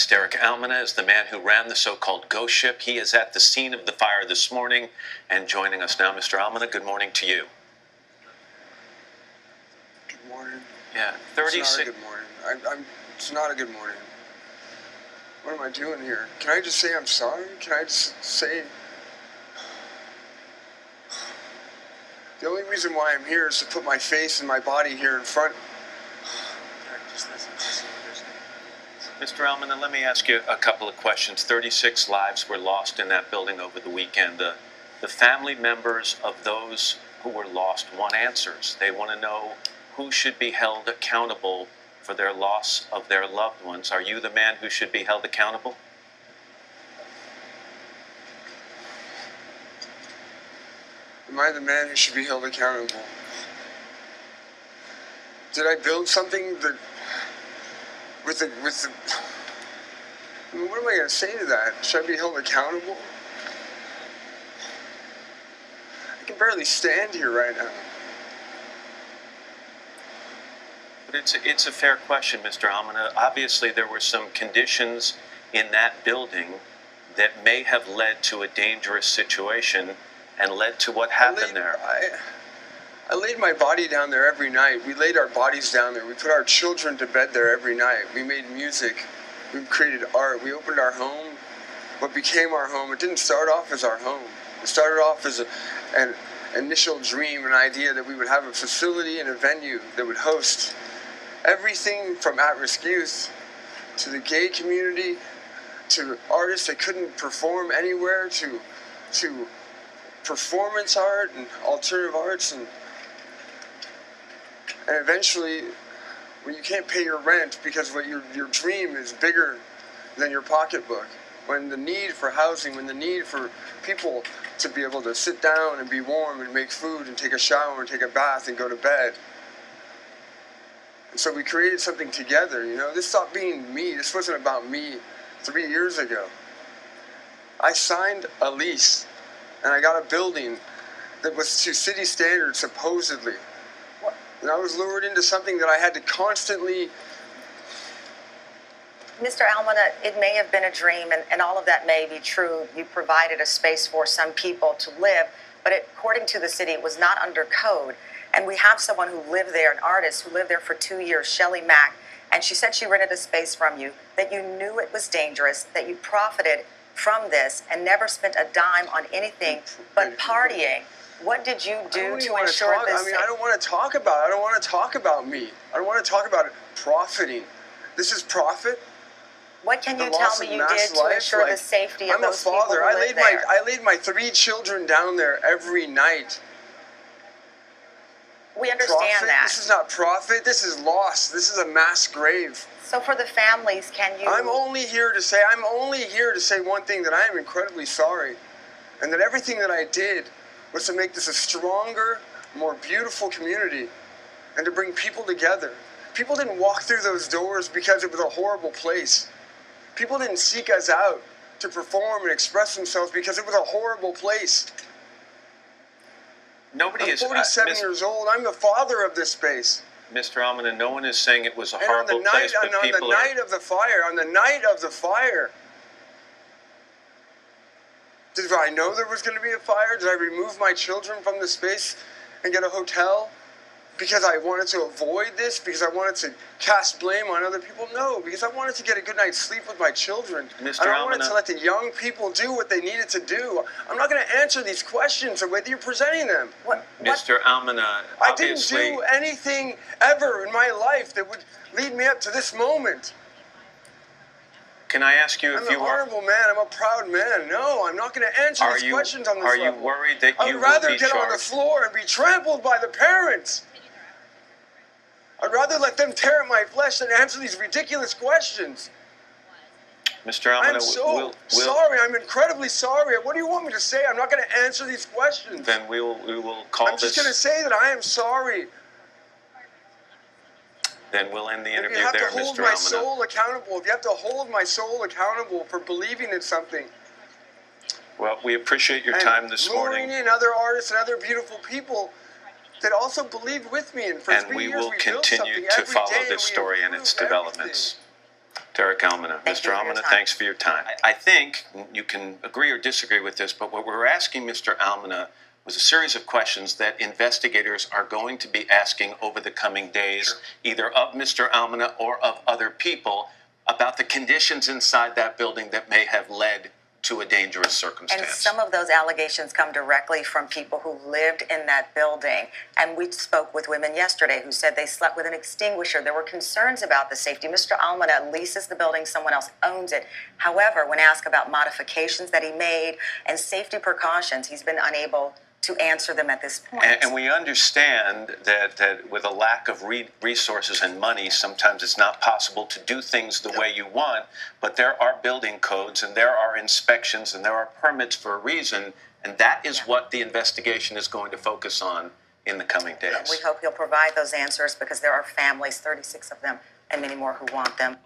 Derick Almena is the man who ran the so-called ghost ship. He is at the scene of the fire this morning and joining us now. Mr. Almena, good morning to you. Good morning. Yeah, It's not a good morning. It's not a good morning. What am I doing here? Can I just say I'm sorry? Can I just say... The only reason why I'm here is to put my face and my body here in front. Mr. Almena, let me ask you a couple of questions. 36 lives were lost in that building over the weekend. The family members of those who were lost want answers. They want to know who should be held accountable for their loss of their loved ones. Are you the man who should be held accountable? Am I the man who should be held accountable? Did I build something that... I mean, what am I going to say to that? Should I be held accountable? I can barely stand here right now. But it's a fair question, Mr. Almena. Obviously, there were some conditions in that building that may have led to a dangerous situation and led to what happened there. I laid my body down there every night. We laid our bodies down there. We put our children to bed there every night. We made music. We created art. We opened our home. What became our home, it didn't start off as our home. It started off as an initial dream, an idea that we would have a facility and a venue that would host everything from at-risk youth to the gay community to artists that couldn't perform anywhere to performance art and alternative arts and eventually when you can't pay your rent because what your dream is bigger than your pocketbook, when the need for housing, when the need for people to be able to sit down and be warm and make food and take a shower and take a bath and go to bed. And so we created something together, you know. This stopped being me. This wasn't about me 3 years ago. I signed a lease and I got a building that was to city standards, supposedly. And I was lured into something that I had to constantly... Mr. Almena, it may have been a dream, and all of that may be true. You provided a space for some people to live, but according to the city, it was not under code. And we have someone who lived there, an artist who lived there for 2 years, Shelley Mack, and she said she rented a space from you, that you knew it was dangerous, that you profited from this and never spent a dime on anything but partying. What did you do to ensure this? I mean, I don't want to talk about it. I don't want to talk about me. I don't want to talk about it profiting. This is profit. What can you tell me you did to ensure the safety of those people who live there? I laid my 3 children down there every night. We understand that. This is not profit. This is loss. This is a mass grave. So for the families, can you... I'm only here to say one thing, that I am incredibly sorry. And that everything that I did was to make this a stronger, more beautiful community and to bring people together. People didn't walk through those doors because it was a horrible place. People didn't seek us out to perform and express themselves because it was a horrible place. I'm 47 years old. I'm the father of this space. Mr. Almena, no one is saying it was a horrible place, but on the night of the fire, did I know there was going to be a fire? Did I remove my children from the space and get a hotel because I wanted to avoid this? Because I wanted to cast blame on other people? No, because I wanted to get a good night's sleep with my children. Mr. I wanted to let the young people do what they needed to do. I'm not going to answer these questions the way that you're presenting them. Mr. Almena, I didn't do anything ever in my life that would lead me up to this moment. Can I ask you if you I'm an honorable man. I'm a proud man. No, I'm not going to answer these questions on this level. Are you worried that you will be charged? I'd rather get on the floor and be trampled by the parents. I'd rather let them tear at my flesh than answer these ridiculous questions. Mr. Almena, I'm so sorry. I'm incredibly sorry. What do you want me to say? I'm not going to answer these questions. Then we will call this... I'm just going to say that I am sorry. Then we'll end the interview there, Mr. Almena. If you have to hold my soul accountable, if you have to hold my soul accountable for believing in something. Well, we appreciate your time this morning. Luring in other artists and other beautiful people that also believe with me. And for 3 years we built something. And we will continue to follow this story and its developments. Derick Almena. Thank you Mr. for your Almena, time. thanks for your time. I think you can agree or disagree with this, but what we're asking Mr. Almena was a series of questions that investigators are going to be asking over the coming days, either of Mr. Almena or of other people, about the conditions inside that building that may have led to a dangerous circumstance. And some of those allegations come directly from people who lived in that building. And we spoke with women yesterday who said they slept with an extinguisher. There were concerns about the safety. Mr. Almena leases the building, someone else owns it. However, when asked about modifications that he made and safety precautions, he's been unable to answer them at this point. And we understand that with a lack of resources and money, sometimes it's not possible to do things the way you want, but there are building codes and there are inspections and there are permits for a reason, and that is what the investigation is going to focus on in the coming days. We hope he'll provide those answers because there are families, 36 of them, and many more who want them.